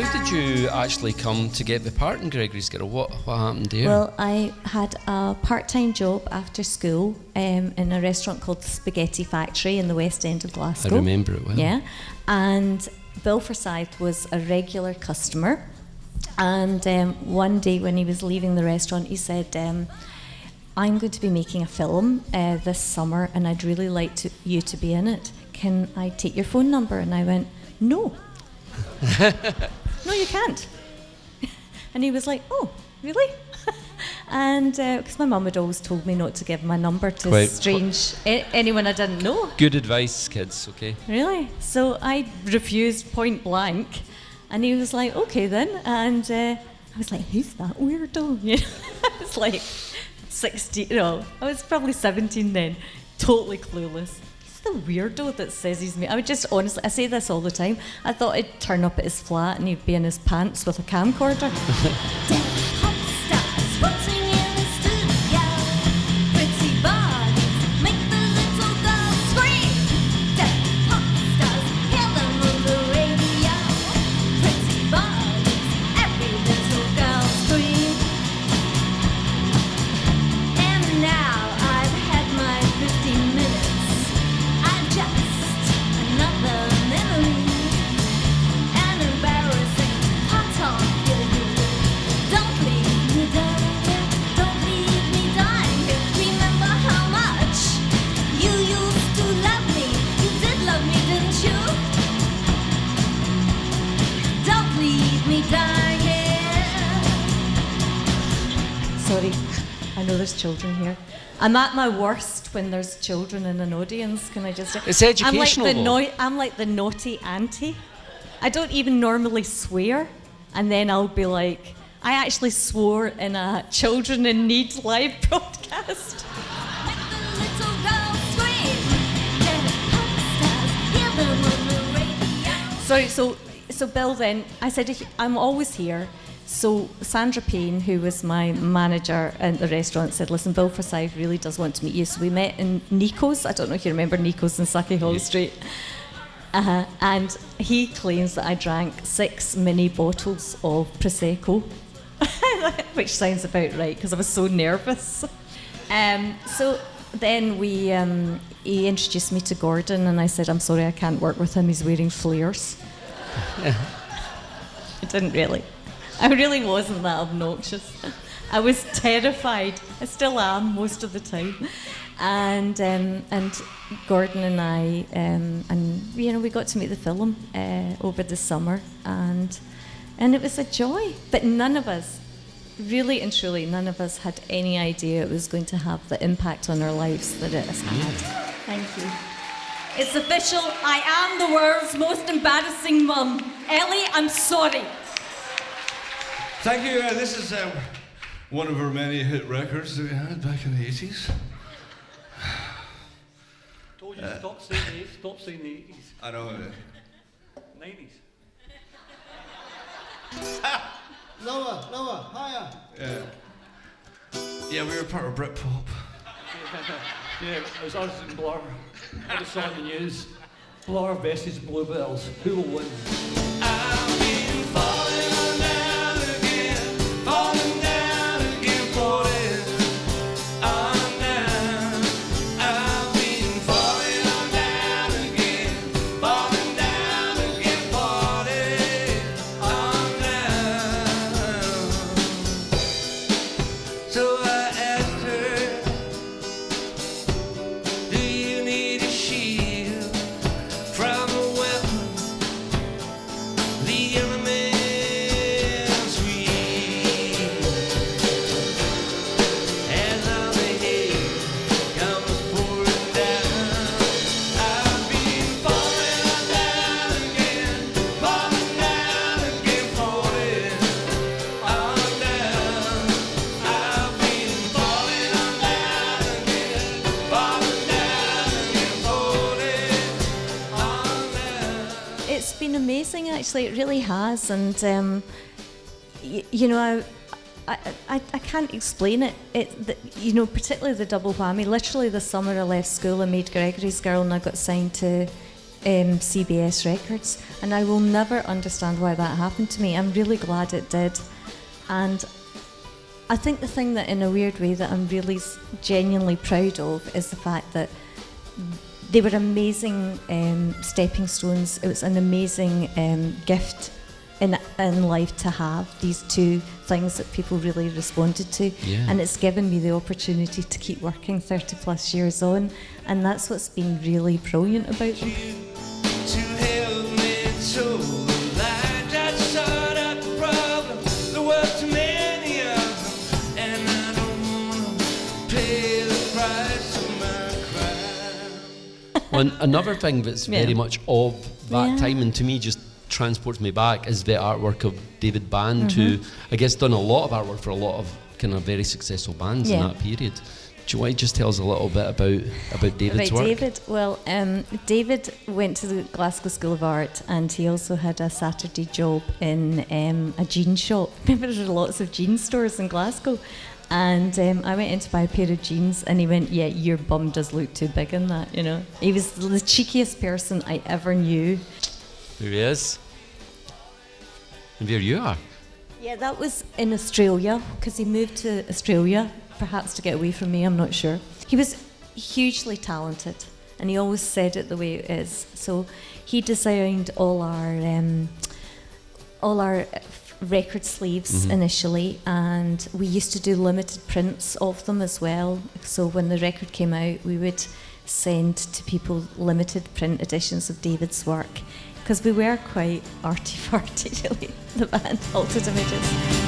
how did you actually come to get the part in Gregory's Girl? What happened there? Well, I had a part-time job after school in a restaurant called the Spaghetti Factory in the West End of Glasgow. I remember it well. Yeah, and Bill Forsyth was a regular customer. And one day when he was leaving the restaurant, he said, I'm going to be making a film this summer and I'd really like you to be in it. Can I take your phone number? And I went, no. No, you can't. And he was like, oh, really? And because my mum had always told me not to give my number to anyone I didn't know. Good advice, kids, okay? Really? So I refused point blank. And he was like, okay then. And I was like, who's that weirdo? You know, I was like 16, no, I was probably 17 then, totally clueless. He's the weirdo that says he's me. I would just honestly, I say this all the time, I thought I'd turn up at his flat and he'd be in his pants with a camcorder. Sorry, I know there's children here. I'm at my worst when there's children in an audience. Can I just say? It's educational. I'm like the naughty auntie. I don't even normally swear, and then I'll be like, I actually swore in a Children in Need live broadcast. Sorry, so Bill then, I said, I'm always here. So Sandra Payne, who was my manager at the restaurant, said, listen, Bill Forsyth really does want to meet you. So we met in Nico's. I don't know if you remember Nico's in Sauchiehall Street. And he claims that I drank 6 mini bottles of Prosecco, which sounds about right, because I was so nervous. So then he introduced me to Gordon, and I said, I'm sorry, I can't work with him. He's wearing flares. I didn't really. I really wasn't that obnoxious. I was terrified. I still am most of the time. And Gordon and I, we got to make the film over the summer, and it was a joy. But none of us, really and truly, none of us had any idea it was going to have the impact on our lives that it has had. Thank you. It's official. I am the world's most embarrassing mum. Ellie, I'm sorry. Thank you. This is one of our many hit records that we had back in the 80s. Told you to stop saying the 80s. I know. 90s. Lower, higher. Yeah, we were part of Britpop. Yeah, it was us and Blur. I just saw in the news. Blur versus Bluebells. Who will win? I've been falling down again, falling down again, falling down. I've been falling down again, falling down again, falling down. So I asked her, do you need a shield from a weapon? The elements read as all the hate comes pouring down. I've been falling down again, falling down again, falling down. I've been falling down again, falling down again, falling down. It's been amazing, actually. It really has, and I can't explain it. Particularly the double whammy. Literally, this summer I left school and made Gregory's Girl, and I got signed to CBS Records, and I will never understand why that happened to me. I'm really glad it did. And I think the thing that, in a weird way, that I'm really genuinely proud of is the fact that they were amazing stepping stones. It was an amazing gift in life to have these two things that people really responded to. Yeah. And it's given me the opportunity to keep working 30 plus years on, and that's what's been really brilliant about them. To help me to the light that sort out the problem. There were too many of them, and I don't wanna pay the price of my crime. Well, another thing that's very much of that Yeah. time, and to me just transports me back, is the artwork of David Band, who I guess done a lot of artwork for a lot of kind of very successful bands in that period. Do you want to just tell us a little bit about David's work? David, well, David went to the Glasgow School of Art, and he also had a Saturday job in a jean shop. Remember, there were lots of jean stores in Glasgow. And I went in to buy a pair of jeans, and he went, "Yeah, your bum does look too big in that," you know. He was the cheekiest person I ever knew. There he is. And there you are. Yeah, that was in Australia, because he moved to Australia, perhaps to get away from me, I'm not sure. He was hugely talented, and he always said it the way it is. So he designed all our record sleeves initially, and we used to do limited prints of them as well. So when the record came out, we would send to people limited print editions of David's work, because we were quite arty-farty, really, the band, Altered Images.